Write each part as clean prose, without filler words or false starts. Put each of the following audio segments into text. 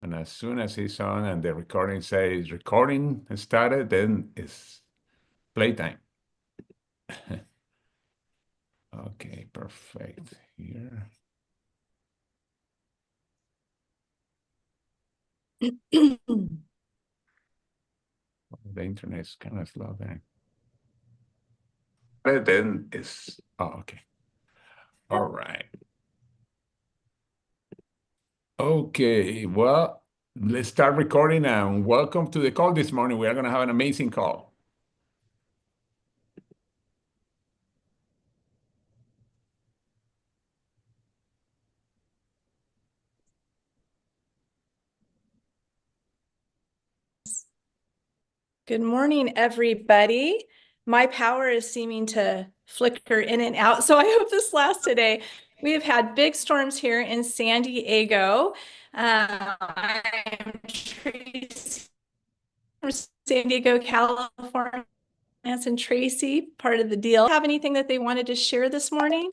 And as soon as it's on and the recording says recording started, then it's playtime. Okay, perfect. Here. The internet is kind of slow there. But then it's, okay. All right. Okay, well, let's start recording and welcome to the call this morning. We are going to have an amazing call. Good morning, everybody. My power is seeming to flicker in and out, so I hope this lasts today. We have had big storms here in San Diego. I'm Tracey from San Diego, California. And Tracey, part of the deal. Have anything that they wanted to share this morning?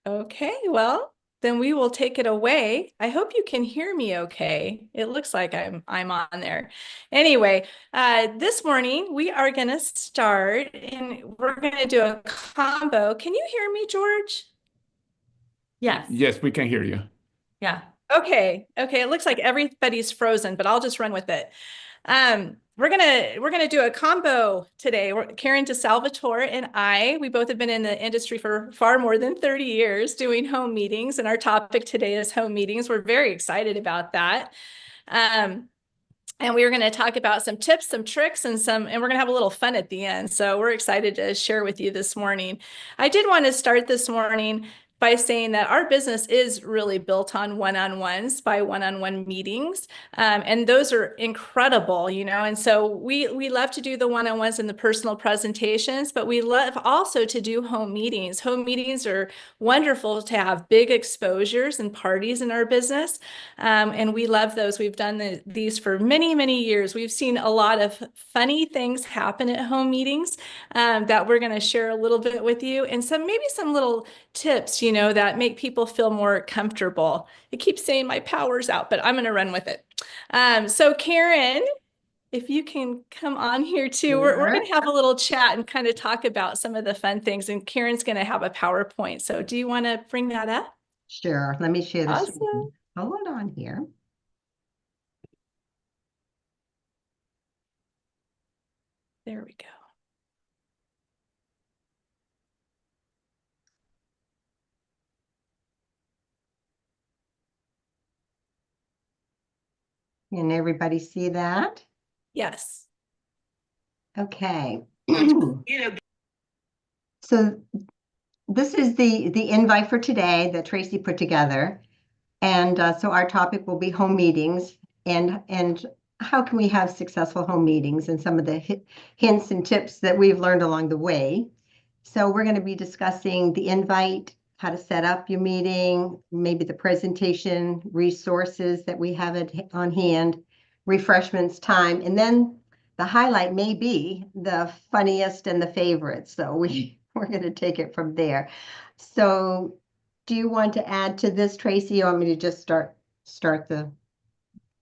Okay, well, then we will take it away. I hope you can hear me okay. It looks like I'm on there. Anyway, this morning we are going to start and we're going to do a combo. Can you hear me, George? Yes. Yes, we can hear you. Yeah. Okay. Okay. It looks like everybody's frozen, but I'll just run with it. We're gonna do a combo today. Karen DeSalvatore and we both have been in the industry for far more than 30 years doing home meetings, and our topic today is home meetings. We're very excited about that. And we are going to talk about some tips, some tricks, and we're going to have a little fun at the end. So we're excited to share with you this morning. I did want to start this morning by saying that our business is really built on one-on-ones by one-on-one meetings. And those are incredible, and so we love to do the one-on-ones and the personal presentations, but we love also to do home meetings. Home meetings are wonderful to have big exposures and parties in our business. And we love those. We've done these for many, many years. We've seen a lot of funny things happen at home meetings that we're going to share a little bit with you, and maybe some little tips, that make people feel more comfortable. It keeps saying my power's out, but I'm going to run with it. So Karen, if you can come on here too, we're going to have a little chat and kind of talk about some of the fun things. And Karen's going to have a PowerPoint. So do you want to bring that up? Sure. Let me share this. Awesome. Hold on here. There we go. Can everybody see that? Yes. Okay. So this is the invite for today that Tracey put together. And so our topic will be home meetings and how can we have successful home meetings and some of the hints and tips that we've learned along the way. So we're going to be discussing the invite, how to set up your meeting, maybe the presentation, resources that we have on hand, refreshments, time, and then the highlight may be the funniest and the favorites. So we're going to take it from there. So do you want to add to this, Tracey? You want me to just start the...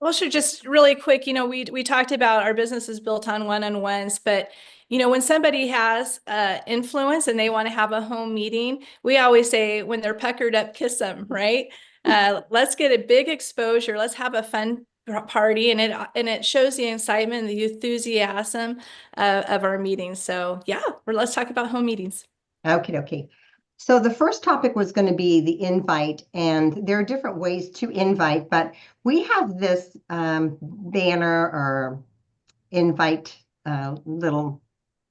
Well, sure. Just really quick, we talked about our business is built on one-on-ones, but when somebody has influence and they want to have a home meeting, we always say when they're puckered up, kiss them, right? Let's get a big exposure. Let's have a fun party, and it shows the excitement and the enthusiasm of our meetings. So yeah, let's talk about home meetings. Okay. So the first topic was going to be the invite, and there are different ways to invite, but we have this banner or invite little,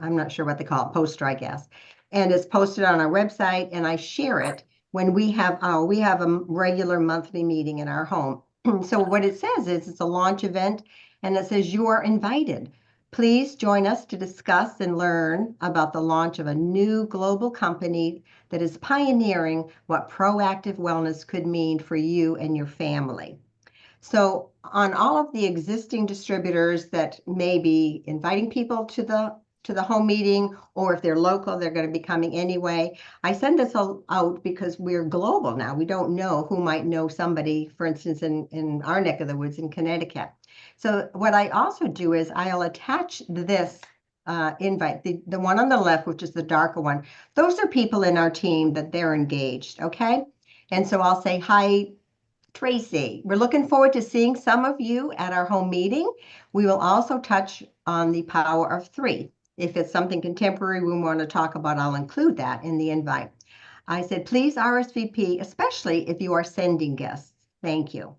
I'm not sure what they call it, poster, I guess, and it's posted on our website, and I share it when we have a regular monthly meeting in our home. So what it says is it's a launch event, and it says you are invited. Please join us to discuss and learn about the launch of a new global company that is pioneering what proactive wellness could mean for you and your family. So on all of the existing distributors that may be inviting people to the to the home meeting, or if they're local, they're going to be coming anyway. I send this all out because we're global now. We don't know who might know somebody, for instance, in our neck of the woods in Connecticut. So what I also do is I'll attach this invite, the one on the left, which is the darker one. Those are people in our team that they're engaged, okay? And so I'll say, hi, Tracey, we're looking forward to seeing some of you at our home meeting. We will also touch on the power of three. If it's something contemporary we want to talk about, I'll include that in the invite. I said, please RSVP, especially if you are sending guests. Thank you.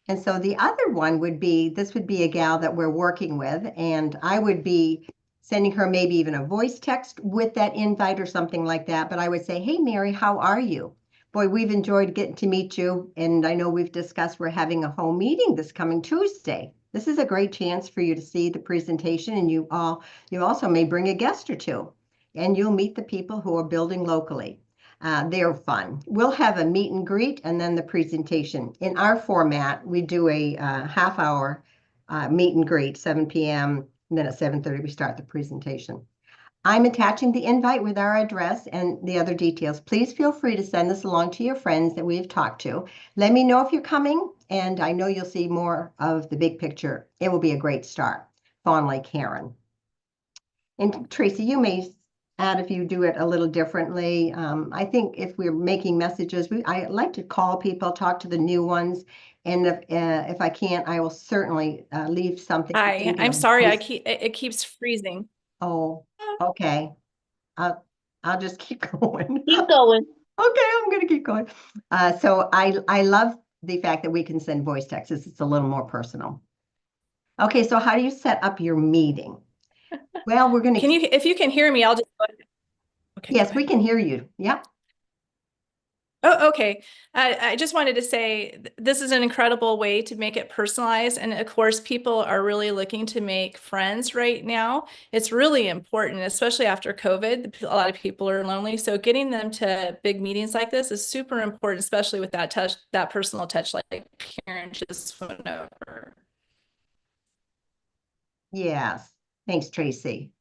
And so the other one would be, this would be a gal that we're working with, and I would be sending her maybe even a voice text with that invite or something like that. But I would say, hey, Mary, how are you? Boy, we've enjoyed getting to meet you. And I know we've discussed we're having a home meeting this coming Tuesday. This is a great chance for you to see the presentation, and you also may bring a guest or two, and you'll meet the people who are building locally. They're fun. We'll have a meet and greet and then the presentation. In our format, we do a half hour meet and greet, 7 p.m. And then at 7:30, we start the presentation. I'm attaching the invite with our address and the other details. Please feel free to send this along to your friends that we've talked to. Let me know if you're coming, and I know you'll see more of the big picture. It will be a great start. Fondly, Karen. And Tracey, you may add if you do it a little differently. I think if we're making messages, I like to call people, talk to the new ones. And if I can't, I will certainly leave something. I'm sorry, it keeps freezing. Oh, okay. I'll just keep going. Keep going. Okay, I'm gonna keep going. So I love the fact that we can send voice texts. It's a little more personal. Okay, so how do you set up your meeting? Well, we're gonna. If you can hear me, I'll just. Okay. Yes, we can hear you. Yep. Oh, okay. I just wanted to say this is an incredible way to make it personalized. And of course, people are really looking to make friends right now. It's really important, especially after COVID. A lot of people are lonely. So getting them to big meetings like this is super important, especially with that touch, that personal touch, like Karen just went over. Yes. Thanks, Tracey.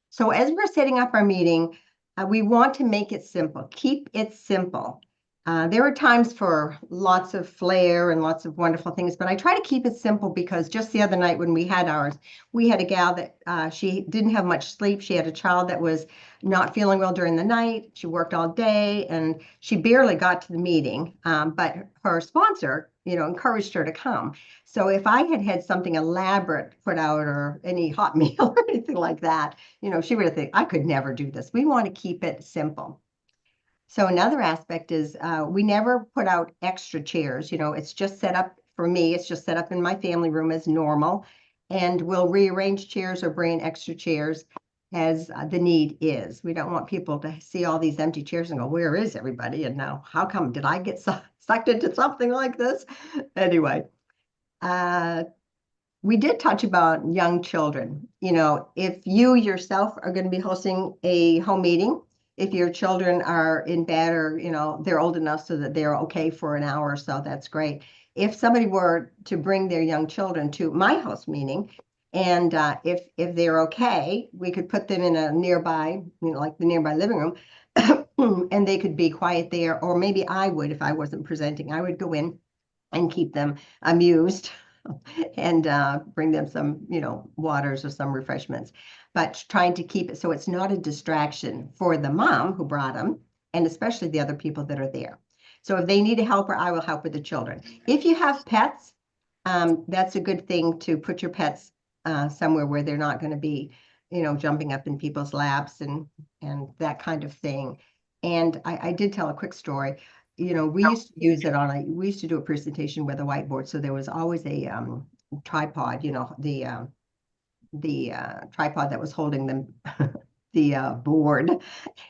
So as we're setting up our meeting, we want to make it simple. Keep it simple. There are times for lots of flair and lots of wonderful things, but I try to keep it simple because just the other night when we had ours, we had a gal that she didn't have much sleep. She had a child that was not feeling well during the night. She worked all day and she barely got to the meeting, but her sponsor, encouraged her to come. So if I had had something elaborate put out or any hot meal or anything like that, she would have think, I could never do this. We want to keep it simple. So another aspect is we never put out extra chairs. It's just set up for me. It's just set up in my family room as normal. And we'll rearrange chairs or bring in extra chairs as the need is. We don't want people to see all these empty chairs and go, where is everybody? And now, how come did I get sucked into something like this? Anyway, we did touch about young children. If you yourself are going to be hosting a home meeting, if your children are in bed or, they're old enough so that they're okay for an hour or so, that's great. If somebody were to bring their young children to my host meeting, and if they're okay, we could put them in a nearby, like the nearby living room, and they could be quiet there. Or maybe I would, if I wasn't presenting, I would go in and keep them amused and bring them some, waters or some refreshments, but trying to keep it so it's not a distraction for the mom who brought them, and especially the other people that are there. So if they need a helper, I will help with the children. If you have pets, that's a good thing to put your pets somewhere where they're not going to be, jumping up in people's laps and that kind of thing. And I did tell a quick story. We used to use it we used to do a presentation with a whiteboard. So there was always a tripod, the tripod that was holding the board.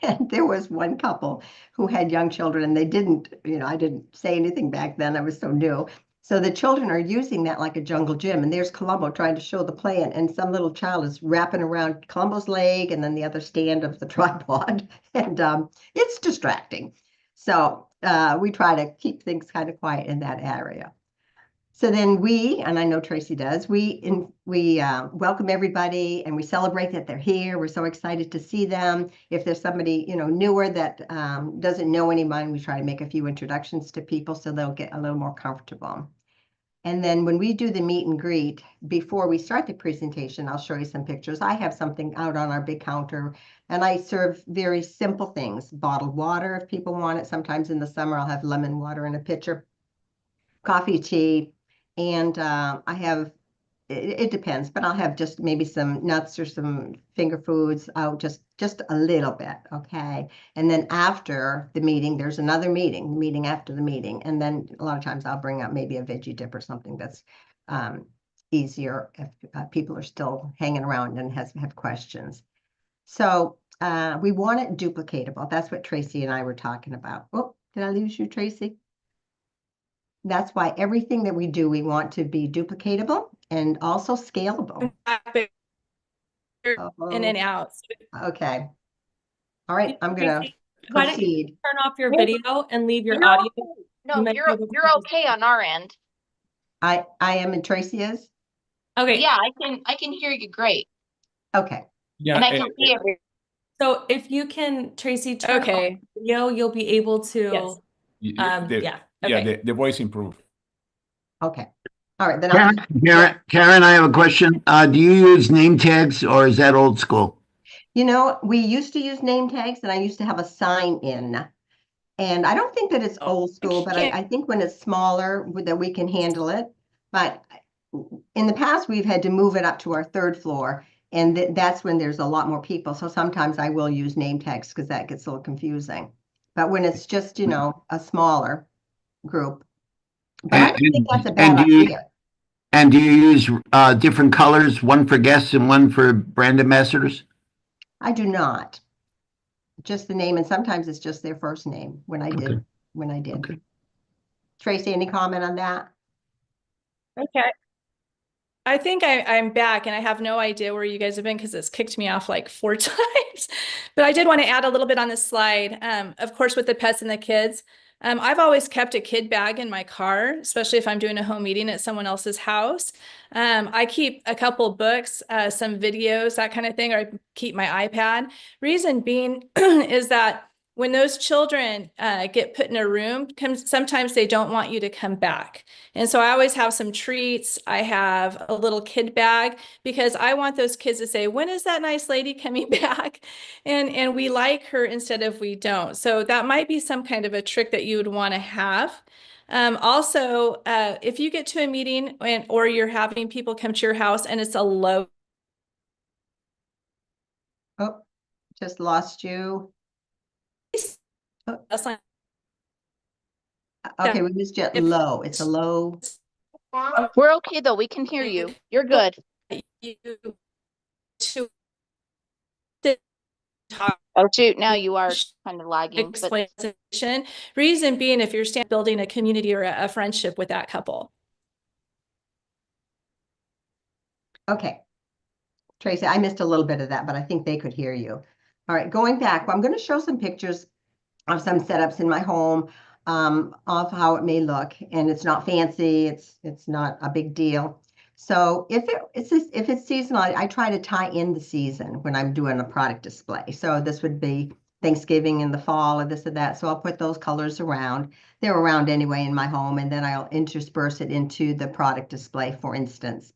And there was one couple who had young children and they didn't, I didn't say anything back then. I was so new. So the children are using that like a jungle gym. And there's Columbo trying to show the plan. And some little child is wrapping around Columbo's leg and then the other stand of the tripod. And it's distracting. So we try to keep things kind of quiet in that area. So then and I know Tracey does, we welcome everybody and we celebrate that they're here. We're so excited to see them. If there's somebody, newer that doesn't know anyone, we try to make a few introductions to people so they'll get a little more comfortable. And then when we do the meet and greet, before we start the presentation, I'll show you some pictures. I have something out on our big counter, and I serve very simple things. Bottled water if people want it. Sometimes in the summer, I'll have lemon water in a pitcher, coffee, tea, and I have, it depends, but I'll have just maybe some nuts or some finger foods out, just a little bit, okay? And then after the meeting, there's another meeting, the meeting after the meeting, and then a lot of times I'll bring up maybe a veggie dip or something that's easier if people are still hanging around and have questions. So we want it duplicatable. That's what Tracey and I were talking about. Oh, did I lose you, Tracey? That's why everything that we do, we want to be duplicatable and also scalable. In and out. Okay. All right, I'm gonna Why don't you proceed. turn off your video and leave your You're audio? okay. No, You might you're be able to you're okay on our end. I am and Tracey is? Okay, Yeah, I can hear you great. Okay. Yeah, And I can see every so if you can, Tracy, turn off Okay. the video, you'll be able to, Yes. yeah, yeah, okay. the voice improved. Okay. All right, then I'll Karen, I have a question. Do you use name tags or is that old school? we used to use name tags and I used to have a sign in. And I don't think that it's old school, but I think when it's smaller that we can handle it. But in the past, we've had to move it up to our third floor. And that's when there's a lot more people. So sometimes I will use name tags because that gets a little confusing. But when it's just, a smaller group. But I don't think that's a bad idea. And do you use different colors, one for guests and one for brand ambassadors? I do not. Just the name, and sometimes it's just their first name when I did. Okay. Tracey, any comment on that? Okay. I think I'm back and I have no idea where you guys have been because it's kicked me off like 4 times. But I did want to add a little bit on this slide. Of course, with the pets and the kids, I've always kept a kid bag in my car, especially if I'm doing a home meeting at someone else's house. I keep a couple books, some videos, that kind of thing, or I keep my iPad. Reason being is that when those children get put in a room, sometimes they don't want you to come back. And so I always have some treats. I have a little kid bag because I want those kids to say, when is that nice lady coming back? And we like her instead of we don't. So that might be some kind of a trick that you would want to have. Also, if you get to a meeting or you're having people come to your house and it's a low. Oh, just lost you. That's not. Okay, we missed you low. It's a low. We're okay though. We can hear you. You're good. Oh shoot, now you are kind of lagging. But Explanation. Reason being, if you're building a community or a friendship with that couple. Okay. Tracey, I missed a little bit of that, but I think they could hear you. All right, going back, well, I'm going to show some pictures of some setups in my home of how it may look, and it's not fancy. It's not a big deal. So if it's seasonal, I try to tie in the season when I'm doing a product display. So this would be Thanksgiving in the fall or this or that. So I'll put those colors around. They're around anyway in my home, and then I'll intersperse it into the product display, for instance.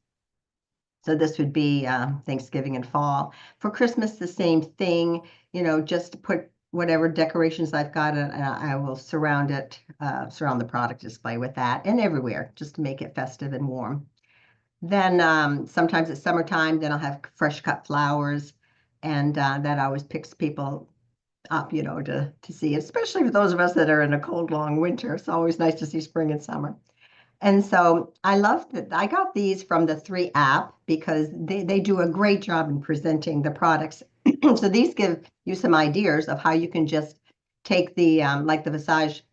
So this would be Thanksgiving and fall. For Christmas, the same thing, just to put whatever decorations I've got, and I will surround the product display with that, and everywhere, just to make it festive and warm. Then sometimes it's summertime, then I'll have fresh cut flowers, and that always picks people up, to see, especially for those of us that are in a cold, long winter. It's always nice to see spring and summer. And so I love that I got these from the 3 app because they do a great job in presenting the products. So these give you some ideas of how you can just take the like the Visage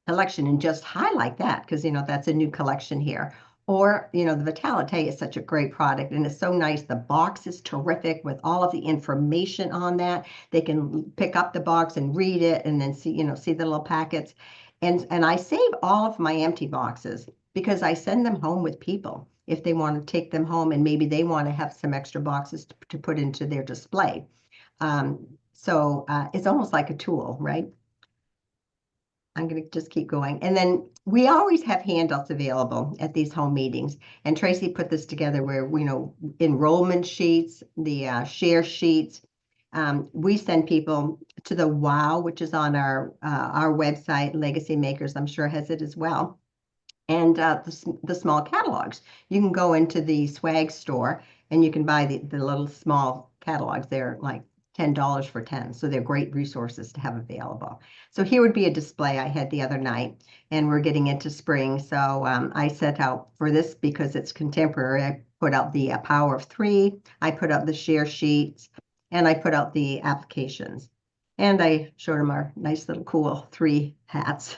collection and just highlight that because that's a new collection here. Or the Vitalite is such a great product and it's so nice. The box is terrific with all of the information on that. They can pick up the box and read it and then see the little packets. And I save all of my empty boxes. because I send them home with people if they want to take them home and maybe they want to have some extra boxes to put into their display. So it's almost like a tool, right? I'm going to just keep going. And then we always have handouts available at these home meetings. And Tracey put this together where, enrollment sheets, the share sheets. We send people to the WOW, which is on our website. Legacy Makers, I'm sure, has it as well. And the small catalogs. You can go into the swag store and you can buy the little small catalogs. They're like $10 for 10. So they're great resources to have available. So here would be a display I had the other night, and we're getting into spring. So I set out for this because it's contemporary. I put out the Power of Three. I put out the share sheets, and I put out the applications. And I showed them our nice little cool 3 hats.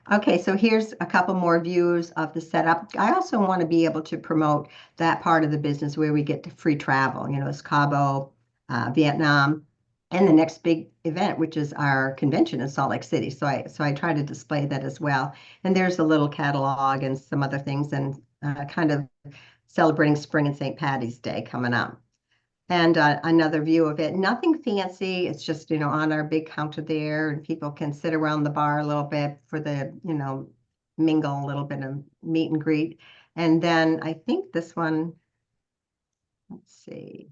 Okay, so here's a couple more views of the setup. I also want to be able to promote that part of the business where we get to free travel. It's Cabo, Vietnam, and the next big event, which is our convention in Salt Lake City. So I try to display that as well. And there's a little catalog and some other things, and kind of celebrating spring and St. Patty's Day coming up. And another view of it, nothing fancy. It's just, on our big counter there, and people can sit around the bar a little bit for the, mingle, a little bit of meet and greet. And then I think this one, let's see.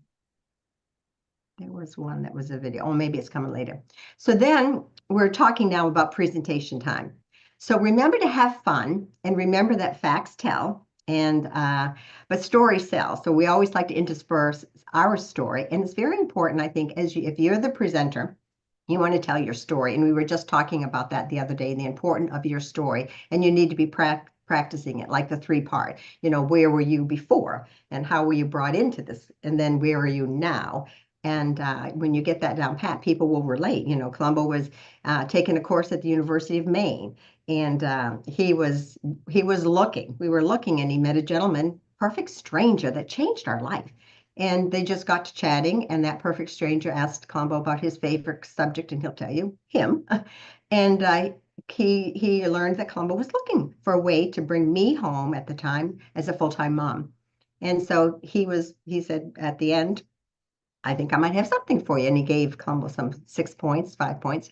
There was one that was a video. Oh, maybe it's coming later. So then we're talking now about presentation time. So remember to have fun, and remember that facts tell, and but stories sell. So we always like to intersperse our story, and it's very important, I think, if you're the presenter, you want to tell your story. And we were just talking about that the other day, the importance of your story, and you need to be practicing it, like the 3-part. Where were you before, and how were you brought into this, and then where are you now? And when you get that down pat, people will relate. Columbo was taking a course at the University of Maine, and he was looking. We were looking, and he met a gentleman, perfect stranger, that changed our life. And they just got to chatting, and that perfect stranger asked Columbo about his favorite subject, and he'll tell you him. And he learned that Columbo was looking for a way to bring me home at the time as a full-time mom. And so he said at the end, I think I might have something for you. And he gave Columbo some 6 points, 5 points.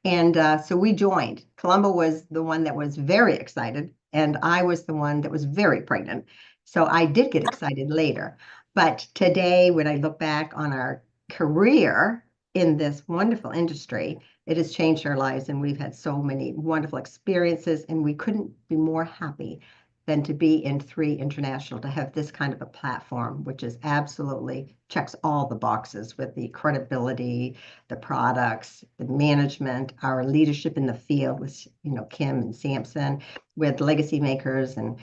And so we joined. Columbo was the one that was very excited, and I was the one that was very pregnant. So I did get excited later. But today, when I look back on our career in this wonderful industry, it has changed our lives, and we've had so many wonderful experiences, and we couldn't be more happy than to be in 3 International, to have this kind of a platform, which is absolutely checks all the boxes with the credibility, the products, the management, our leadership in the field with, Kim and Sampson, with Legacy Makers and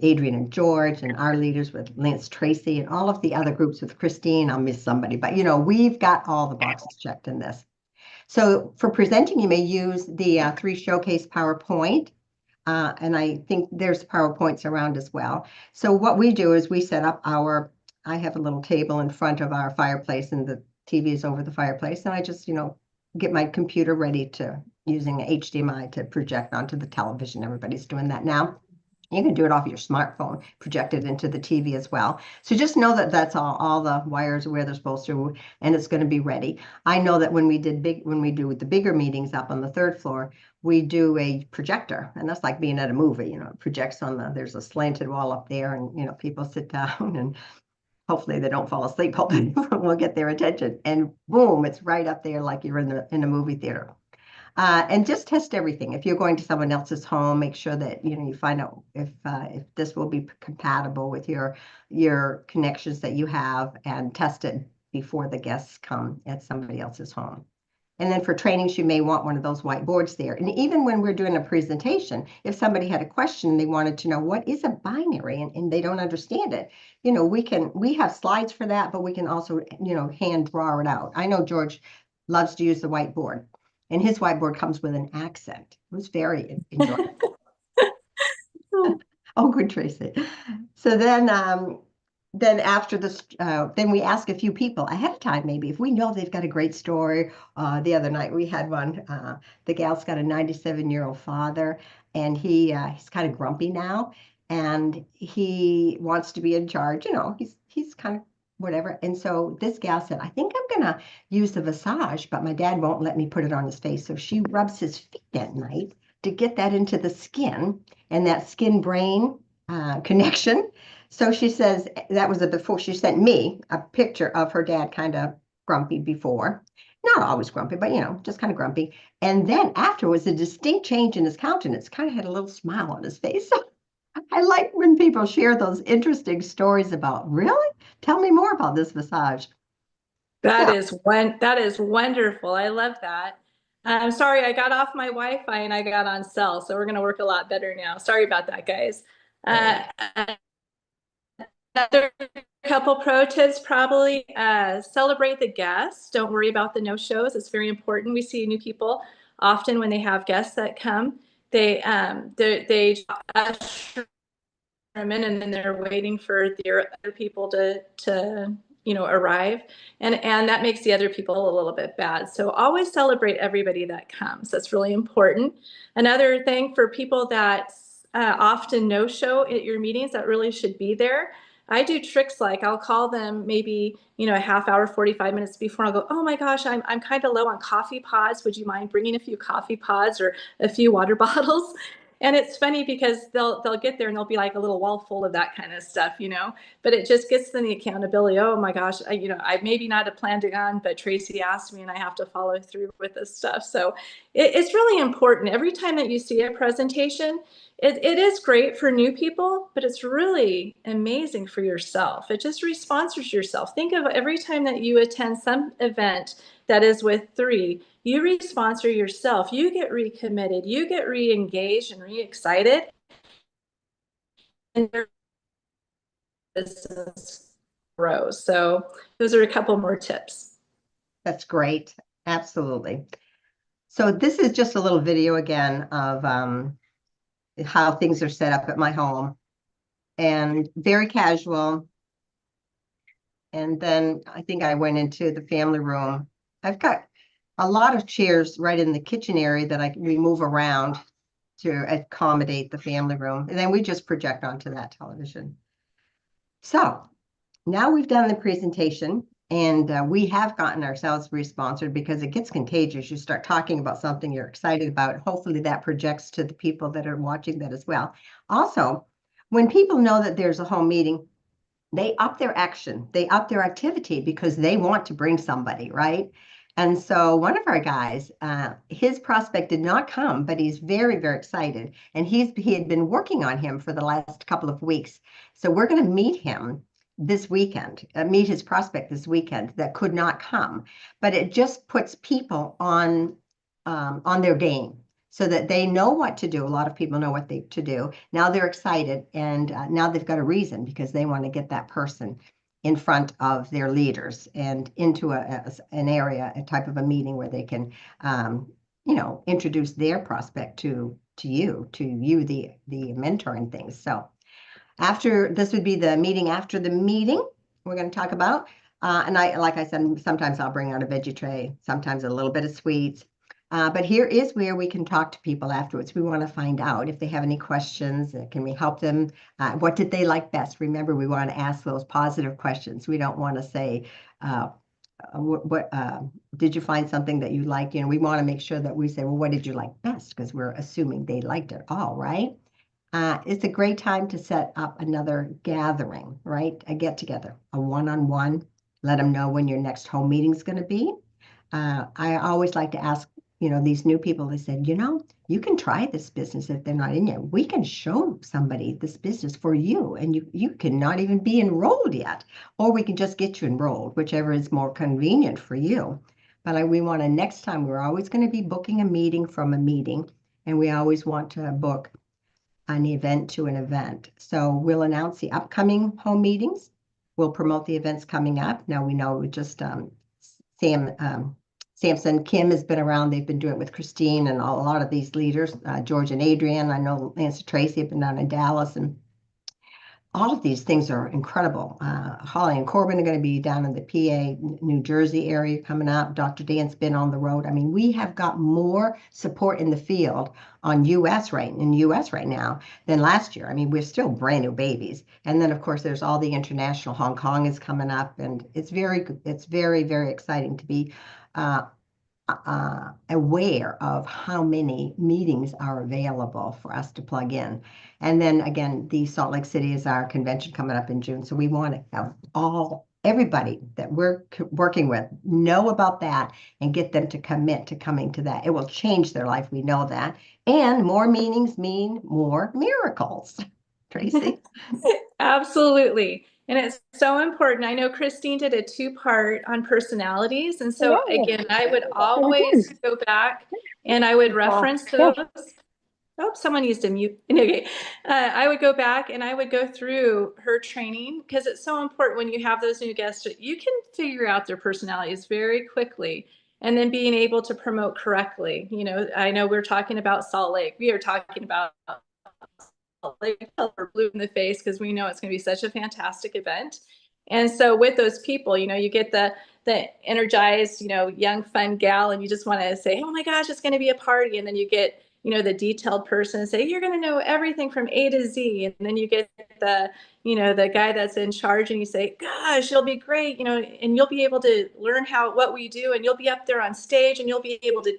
Adrian and George, and our leaders with Lance Tracey, and all of the other groups with Christine. I'll miss somebody, but we've got all the boxes checked in this. So for presenting, you may use the 3 Showcase PowerPoint. And I think there's PowerPoints around as well. So what we do is we set up I have a little table in front of our fireplace, and the TV is over the fireplace. And I just, get my computer ready using HDMI to project onto the television. Everybody's doing that now. You can do it off your smartphone, project it into the TV as well. So just know that that's all the wires are where they're supposed to, and it's going to be ready. I know that when we do the bigger meetings up on the 3rd floor, we do a projector, and that's like being at a movie. It projects there's a slanted wall up there, and people sit down, and hopefully they don't fall asleep. Hopefully we'll get their attention, and boom, it's right up there like you're in a movie theater. And just test everything. If you're going to someone else's home, make sure that you find out if this will be compatible with your connections that you have, and test it before the guests come at somebody else's home. And then for trainings, you may want one of those whiteboards there. And even when we're doing a presentation, if somebody had a question and they wanted to know what is a binary, and they don't understand it, we have slides for that, but we can also hand draw it out. I know George loves to use the whiteboard. And his whiteboard comes with an accent. It was very enjoyable. Oh, good, Tracey. So then then after this, then we ask a few people ahead of time, maybe if we know they've got a great story. The other night we had one. The gal's got a 97-year-old father, and he's kind of grumpy now, and he wants to be in charge. You know, he's kind of whatever. And so this gal said, I think I'm gonna use the Visage, but my dad won't let me put it on his face. So she rubs his feet at night to get that into the skin and that skin brain connection. So she says that was a before. She sent me a picture of her dad kind of grumpy before. Not always grumpy, but just kind of grumpy. And then afterwards, a distinct change in his countenance, kind of had a little smile on his face. I like when people share those interesting stories about, really? Tell me more about this Visage. That is wonderful. I love that. I'm sorry, I got off my Wi-Fi and I got on cell, so we're going to work a lot better now. Sorry about that, guys. Another couple pro tips, probably celebrate the guests. Don't worry about the no-shows. It's very important. We see new people often when they have guests that come. They usher them in, and then they're waiting for the other people to arrive, and that makes the other people a little bit bad. So always celebrate everybody that comes. That's really important. Another thing for people that often no show at your meetings that really should be there, I do tricks like I'll call them maybe a half hour, 45 minutes before. I'll go, oh my gosh, I'm kind of low on coffee pods. Would you mind bringing a few coffee pods or a few water bottles? And it's funny because they'll get there and they'll be like a little wall full of that kind of stuff, but it just gets them the accountability. Oh my gosh, I maybe not have planned it on, but Tracey asked me and I have to follow through with this stuff. So it's really important. Every time that you see a presentation, it is great for new people, but it's really amazing for yourself. It just responsors yourself. Think of every time that you attend some event that is with 3, you re-sponsor yourself, you get recommitted, you get re-engaged and re-excited, and your business grows. So those are a couple more tips. That's great. Absolutely. So this is just a little video again of how things are set up at my home, and very casual. And then I think I went into the family room. I've got a lot of chairs right in the kitchen area that we move around to accommodate the family room. And then we just project onto that television. So now we've done the presentation, and we have gotten ourselves re-sponsored because it gets contagious. You start talking about something you're excited about. Hopefully that projects to the people that are watching that as well. Also, when people know that there's a home meeting, they up their action, they up their activity because they want to bring somebody, right? And so one of our guys, his prospect did not come, but he's very, very excited. And he had been working on him for the last couple of weeks. So we're going to meet him this weekend, meet his prospect this weekend that could not come. But it just puts people on their game, so that they know what to do. A lot of people know what to do. Now they're excited, and now they've got a reason because they want to get that person in front of their leaders and into an area, a type of a meeting where they can, introduce their prospect to you, the mentor and things. So this would be the meeting after the meeting we're going to talk about. And like I said, sometimes I'll bring out a veggie tray, sometimes a little bit of sweets. But here is where we can talk to people afterwards. We want to find out if they have any questions. Can we help them? What did they like best? Remember, we want to ask those positive questions. We don't want to say, what did you find something that you liked? We want to make sure that we say, well, what did you like best? Because we're assuming they liked it all, right? It's a great time to set up another gathering, right? A get-together, a one-on-one. Let them know when your next home meeting is going to be. I always like to ask these new people, they said, you can try this business if they're not in yet. We can show somebody this business for you, and you cannot even be enrolled yet, or we can just get you enrolled, whichever is more convenient for you. But we want to, next time, we're always going to be booking a meeting from a meeting, and we always want to book an event to an event. So we'll announce the upcoming home meetings. We'll promote the events coming up. Now we know just Samson, Kim has been around. They've been doing it with Christine and a lot of these leaders, George and Adrian. I know Lance and Tracey have been down in Dallas, and all of these things are incredible. Holly and Corbin are going to be down in the PA, New Jersey area coming up. Dr. Dan's been on the road. I mean, we have got more support in the field in US right now than last year. I mean, we're still brand new babies. And then of course there's all the international. Hong Kong is coming up, and it's very, very exciting to be aware of how many meetings are available for us to plug in. And then again, the Salt Lake City is our convention coming up in June. So we want to have everybody that we're working with know about that and get them to commit to coming to that. It will change their life. We know that. And more meetings mean more miracles. Tracy? Absolutely. And it's so important. I know Christine did a 2-part on personalities. And so again, I would always go back and I would reference those. Oh, someone needs to mute. Okay. I would go back and I would go through her training, because it's so important when you have those new guests, you can figure out their personalities very quickly. And then being able to promote correctly. You know, I know we're talking about Salt Lake. We are talking about like color blue in the face, because we know it's going to be such a fantastic event. And so with those people, you know, you get the energized, you know, young fun gal, and you just want to say, oh my gosh, it's going to be a party. And then you get, you know, the detailed person and say, you're going to know everything from A to Z. And then you get the, you know, the guy that's in charge, and you say, gosh, it'll be great, you know, and you'll be able to learn what we do, and you'll be up there on stage, and you'll be able to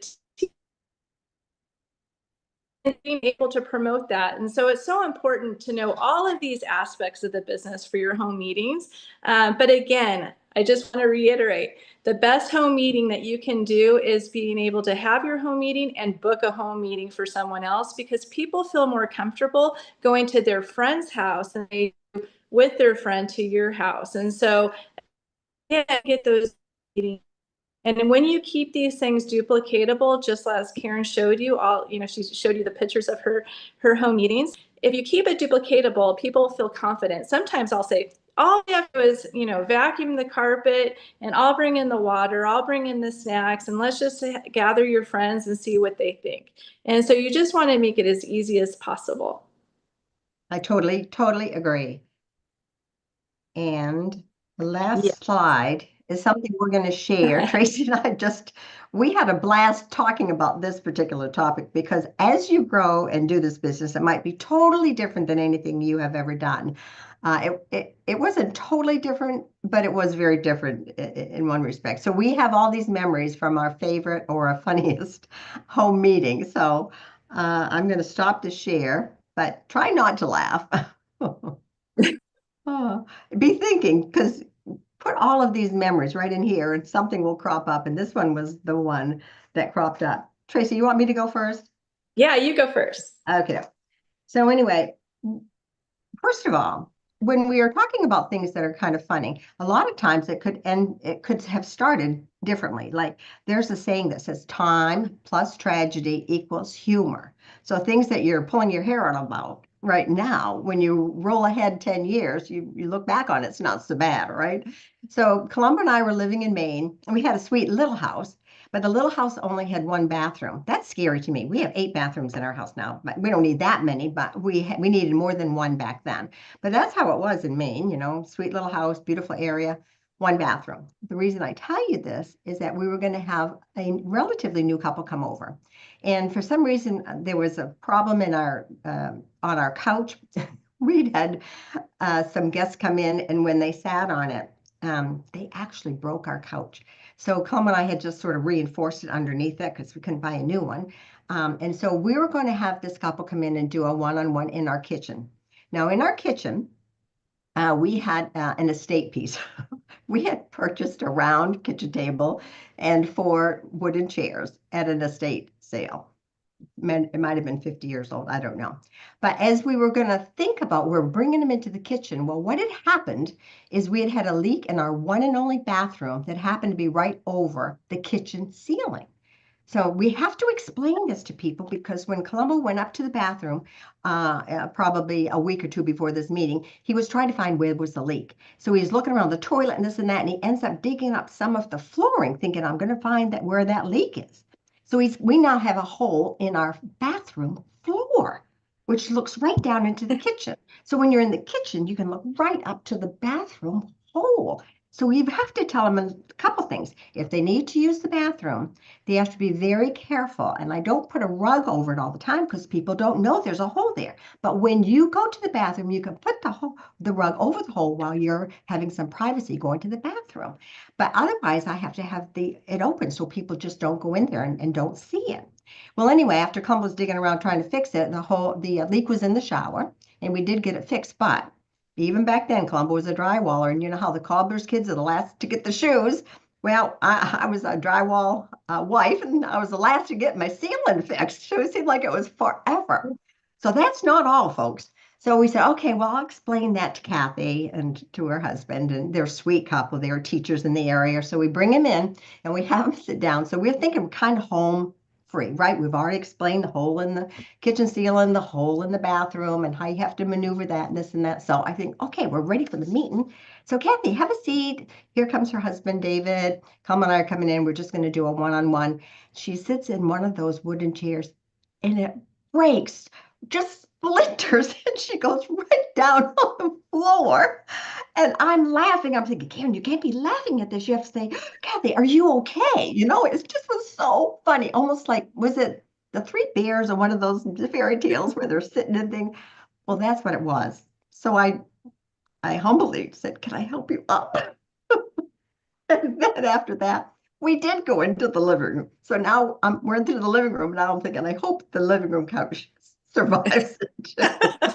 being able to promote that. And so it's so important to know all of these aspects of the business for your home meetings. But again, I just want to reiterate, the best home meeting that you can do is being able to have your home meeting and book a home meeting for someone else, because people feel more comfortable going to their friend's house than they do with their friend to your house. And so yeah, get those meetings. And when you keep these things duplicatable, just as Karen showed you, she showed you the pictures of her home meetings. If you keep it duplicatable, people feel confident. Sometimes I'll say, all you have to do is, you know, vacuum the carpet, and I'll bring in the water, I'll bring in the snacks, and let's just gather your friends and see what they think. And so you just want to make it as easy as possible. I totally agree. And the last slide is something we're going to share. Tracey and I we had a blast talking about this particular topic, because as you grow and do this business, it might be totally different than anything you have ever done. It wasn't totally different, but it was very different in one respect. So we have all these memories from our favorite or our funniest home meeting. So I'm going to stop the share, but try not to laugh. Be thinking, because put all of these memories right in here and something will crop up. And this one was the one that cropped up. Tracey, you want me to go first? Yeah, you go first. Okay. So anyway, first of all, when we are talking about things that are kind of funny, a lot of times it could have started differently. Like there's a saying that says time plus tragedy equals humor. So things that you're pulling your hair out about right now, when you roll ahead 10 years, you look back on it, it's not so bad, right? So Columba and I were living in Maine, and we had a sweet little house, but the little house only had one bathroom. That's scary to me. We have 8 bathrooms in our house now, but we don't need that many, but we needed more than one back then. But that's how it was in Maine, you know, sweet little house, beautiful area, one bathroom. The reason I tell you this is that we were going to have a relatively new couple come over. And for some reason, there was a problem in on our couch. We'd had some guests come in, and when they sat on it, they actually broke our couch. So Colm and I had just sort of reinforced it underneath it, because we couldn't buy a new one. And so we were going to have this couple come in and do a one-on-one in our kitchen. Now, in our kitchen, we had an estate piece. We had purchased a round kitchen table and 4 wooden chairs at an estate sale. It might have been 50 years old, I don't know. But as we were going to think about, we're bringing them into the kitchen. Well, what had happened is we had a leak in our one and only bathroom that happened to be right over the kitchen ceiling. So we have to explain this to people, because when Columbo went up to the bathroom, probably a week or 2 before this meeting, he was trying to find where was the leak. So he's looking around the toilet and this and that, and he ends up digging up some of the flooring, thinking, I'm going to find where that leak is. So we now have a hole in our bathroom floor. which looks right down into the kitchen. So when you're in the kitchen, you can look right up to the bathroom hole. So you have to tell them a couple things. If they need to use the bathroom, they have to be very careful. And I don't put a rug over it all the time because people don't know there's a hole there. But when you go to the bathroom, you can put the rug over the hole while you're having some privacy going to the bathroom. But otherwise, I have to have it open so people just don't go in there and don't see it. Well, anyway, after Columbo was digging around trying to fix it, the leak was in the shower, and we did get it fixed. But even back then, Columbo was a drywaller, and you know how the cobbler's kids are the last to get the shoes. Well, I was a drywall wife, and I was the last to get my ceiling fixed. So it seemed like it was forever. So that's not all, folks. So we said, okay, well, I'll explain that to Kathy and to her husband, and they're a sweet couple. They were teachers in the area. So we bring him in and we have him sit down. So we're thinking kind of home free, right? We've already explained the hole in the kitchen ceiling, the hole in the bathroom, and how you have to maneuver that and this and that. So I think, okay, we're ready for the meeting. So Kathy, have a seat. Here comes her husband, David. Colm and I are coming in. We're just going to do a one-on-one. She sits in one of those wooden chairs and it breaks, just splinters, and she goes right down on the floor. And I'm laughing. I'm thinking, Karen, you can't be laughing at this. You have to say, Kathy, are you okay? You know, it just was so funny. Almost like, was it the Three Bears or one of those fairy tales where they're sitting and things? Well, that's what it was. So I humbly said, can I help you up? And then after that, we did go into the living room. So now we're into the living room. Now I'm thinking, I hope the living room couch survives it.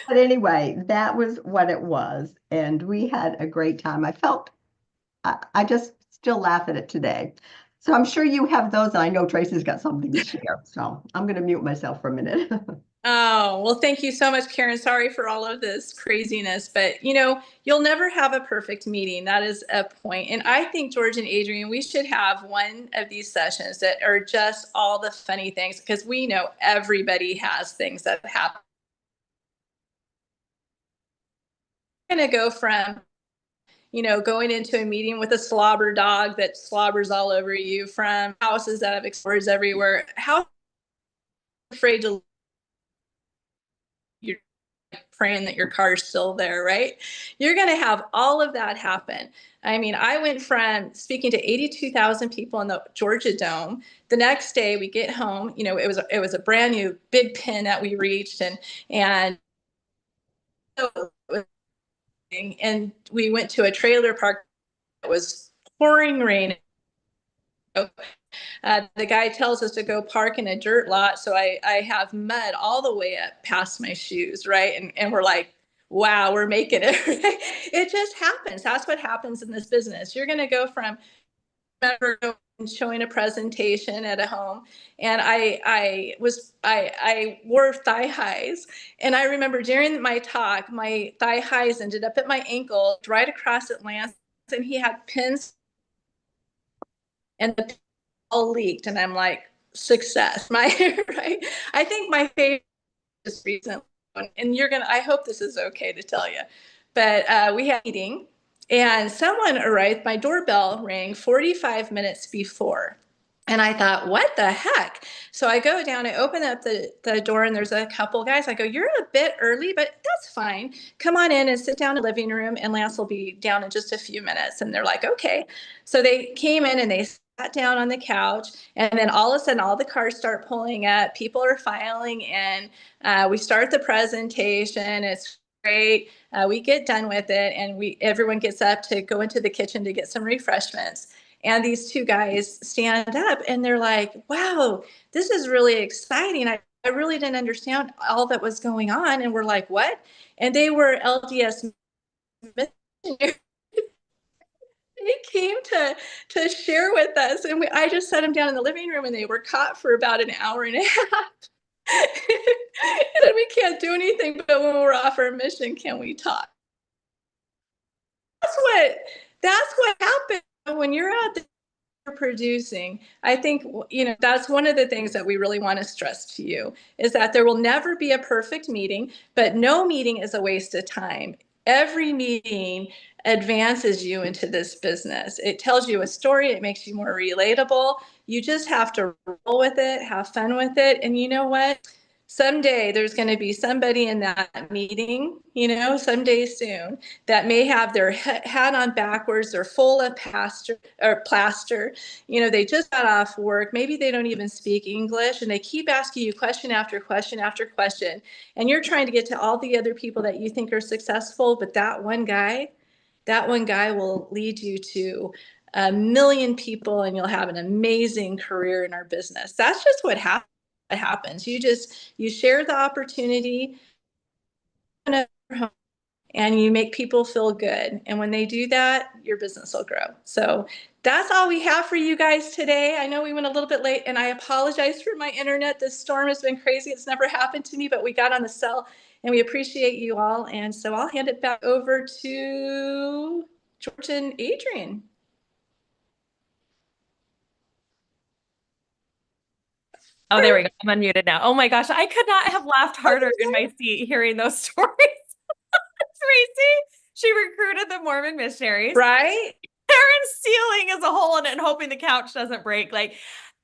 But anyway, that was what it was. And we had a great time. I just still laugh at it today. So I'm sure you have those. And I know Tracy's got something to share. So I'm going to mute myself for a minute. Oh, well, thank you so much, Karen. Sorry for all of this craziness, but you know, you'll never have a perfect meeting. That is a point. And I think, George and Adrian, we should have one of these sessions that are just all the funny things, because we know everybody has things that happen. We're going to go from, you know, going into a meeting with a slobber dog that slobbers all over you, from houses that have explorers everywhere. How afraid to, you're praying that your car's still there, right? You're going to have all of that happen. I mean, I went from speaking to 82,000 people in the Georgia Dome. The next day we get home, you know, it was a brand new big pin that we reached, and we went to a trailer park that was pouring rain. The guy tells us to go park in a dirt lot. So I have mud all the way up past my shoes, right? And we're like, wow, we're making it. It just happens. That's what happens in this business. You're going to go from showing a presentation at a home, and I wore thigh highs, and I remember during my talk, my thigh highs ended up at my ankle, right across at Lance, and he had pins, and the all leaked, and I'm like, success. My right. I think my favorite is recent, and I hope this is okay to tell you, but we had a meeting, and someone arrived. My doorbell rang 45 minutes before. And I thought, what the heck? So I go down, I open up the door, and there's a couple guys. I go, you're a bit early, but that's fine. Come on in and sit down in the living room, and Lance will be down in just a few minutes. And they're like, okay. So they came in and they sat down on the couch, and then all of a sudden, all the cars start pulling up. People are filing in. We start the presentation. It's great. We get done with it, and everyone gets up to go into the kitchen to get some refreshments. And these two guys stand up and they're like, wow, this is really exciting. I really didn't understand all that was going on. And we're like, what? And they were LDS missionaries. They came to share with us. And I just set them down in the living room, and they were caught for about an hour and a half. And we can't do anything, but when we're off our mission, can we talk? That's what happens when you're out there producing. I think, you know, that's one of the things that we really want to stress to you, is that there will never be a perfect meeting, but no meeting is a waste of time. Every meeting advances you into this business. It tells you a story. It makes you more relatable. You just have to roll with it, have fun with it. And you know what? someday there's going to be somebody in that meeting, someday soon, that may have their hat on backwards, they're full of plaster, they just got off work, maybe they don't even speak English, and they keep asking you question after question after question, and you're trying to get to all the other people that you think are successful, but that one guy will lead you to a million people, and you'll have an amazing career in our business. That's just what happens. You share the opportunity and you make people feel good. And when they do that, your business will grow. So that's all we have for you guys today. I know we went a little bit late, and I apologize for my internet. This storm has been crazy. It's never happened to me, but we got on the cell, and we appreciate you all. And so I'll hand it back over to George and Adrian. Oh, there we go. I'm unmuted now. Oh my gosh, I could not have laughed harder in my seat hearing those stories. Tracey, she recruited the Mormon missionaries. Right? Karen's ceiling is a hole in it and hoping the couch doesn't break. Like,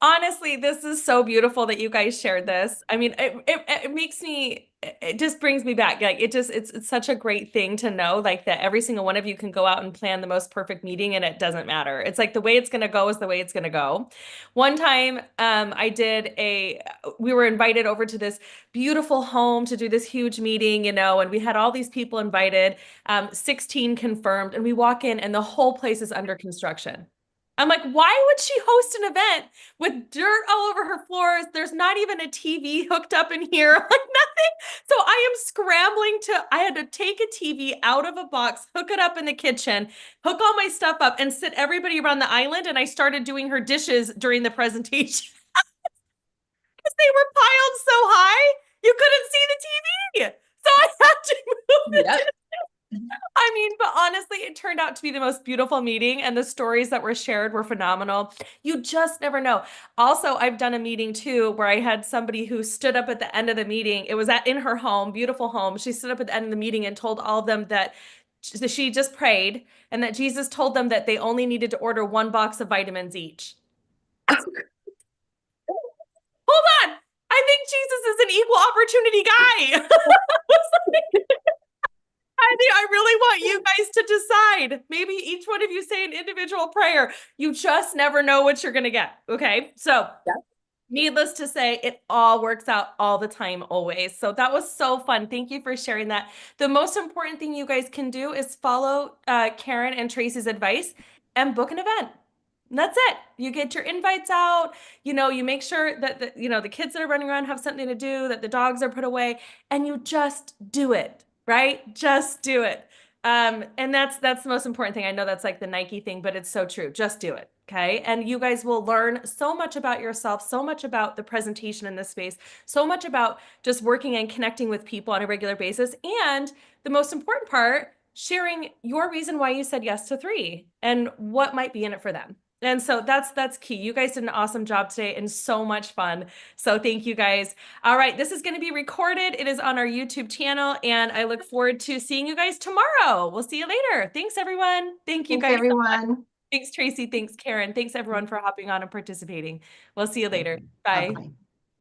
honestly, this is so beautiful that you guys shared this. I mean, it makes me, it just brings me back. Like, it's such a great thing to know, like, that every single one of you can go out and plan the most perfect meeting and it doesn't matter. It's like the way it's going to go is the way it's going to go. One time, we were invited over to this beautiful home to do this huge meeting, and we had all these people invited, 16 confirmed, and we walk in and the whole place is under construction. I'm like, why would she host an event with dirt all over her floors? There's not even a TV hooked up in here, like nothing. So I am scrambling I had to take a TV out of a box, hook it up in the kitchen, hook all my stuff up, and sit everybody around the island. And I started doing her dishes during the presentation because they were piled so high, you couldn't see the TV. So I had to move it. Yep. I mean, but honestly, it turned out to be the most beautiful meeting, and the stories that were shared were phenomenal. You just never know. Also, I've done a meeting too where I had somebody who stood up at the end of the meeting. It was in her home, beautiful home. She stood up at the end of the meeting and told all of them that she just prayed and that Jesus told them that they only needed to order 1 box of vitamins each. Hold on. I think Jesus is an equal opportunity guy. I really want you guys to decide. Maybe each one of you say an individual prayer. You just never know what you're going to get. Okay. So needless to say, it all works out all the time, always. So that was so fun. Thank you for sharing that. The most important thing you guys can do is follow Karen and Tracey's advice and book an event. And that's it. You get your invites out, you make sure that the kids that are running around have something to do, that the dogs are put away, and you just do it. Right? Just do it. And that's the most important thing. I know that's like the Nike thing, but it's so true. Just do it. Okay. And you guys will learn so much about yourself, so much about the presentation in this space, so much about just working and connecting with people on a regular basis. And the most important part, sharing your reason why you said yes to 3 and what might be in it for them. And so that's key. You guys did an awesome job today and so much fun. So thank you guys. All right. This is going to be recorded. It is on our YouTube channel, and I look forward to seeing you guys tomorrow. We'll see you later. Thanks, everyone. Thank you, Thanks, guys. everyone. Thanks, Tracey. Thanks, Karen. Thanks, everyone, for hopping on and participating. We'll see you later. Bye. Bye-bye.